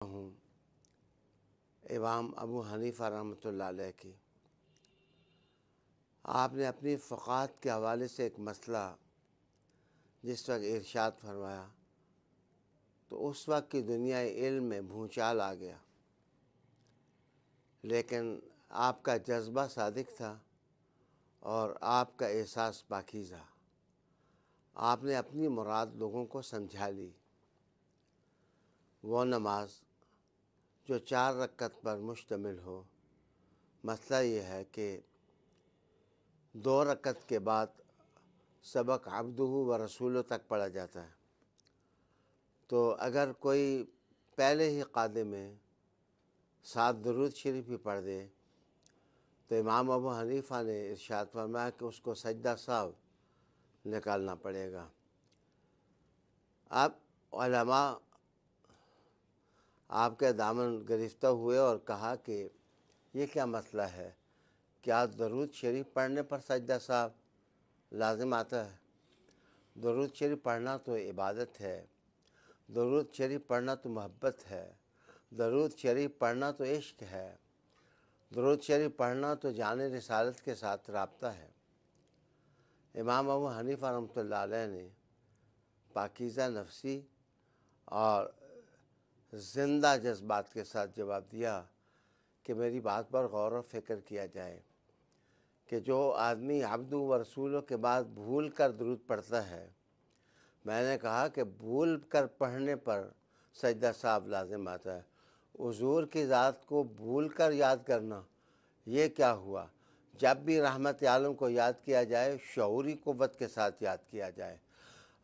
ہوں امام ابو حنیفہ رحمۃ اللہ علیہ کی۔ آپ نے اپنی فقاہت کے حوالے سے ایک مسئلہ جس وقت ارشاد فرمایا تو اس وقت کی دنیا علم میں بھونچال آ گیا، لیکن آپ کا جذبہ صادق تھا اور آپ کا احساس پاکیزہ۔ آپ نے اپنی مراد لوگوں کو سمجھا لی۔ وہ نماز جو 4 رکعت پر مشتمل ہو، مسئلہ یہ ہے کہ 2 رکعت کے بعد سبق عبدہ و رسولہ تک پڑھا جاتا ہے، تو اگر کوئی پہلے ہی قاعدے میں 7 درود شریف ہی پڑھ دے تو امام ابو حنیفہ نے ارشاد فرمایا کہ اس کو سجدہ سہو نکالنا پڑے گا۔ اب علماء آپ کے دامن گرفتہ ہوئے اور کہا کہ یہ کیا مسئلہ ہے، کیا درود شریف پڑھنے پر سجدہ سہو لازم آتا ہے؟ درود شریف پڑھنا تو عبادت ہے، درود شریف پڑھنا تو محبت ہے، درود شریف پڑھنا تو عشق ہے، درود شریف پڑھنا تو جان رسالت کے ساتھ رابطہ ہے۔ امام ابو حنیفہ رحمۃ اللہ علیہ نے پاکیزہ نفسی اور زندہ جذبات کے ساتھ جواب دیا کہ میری بات پر غور و فکر کیا جائے کہ جو آدمی عبدہ و رسولہ کے بعد بھول کر درود پڑھتا ہے، میں نے کہا کہ بھول کر پڑھنے پر سجدہ سہو لازم آتا ہے، حضور کی ذات کو بھول کر یاد کرنا یہ کیا ہوا؟ جب بھی رحمت عالم کو یاد کیا جائے شعوری قوت کے ساتھ یاد کیا جائے۔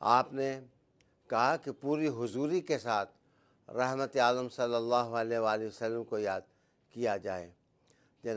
آپ نے کہا کہ پوری حضوری کے ساتھ رحمت عالم صلی اللہ علیہ وآلہ وسلم کو یاد کیا جائے۔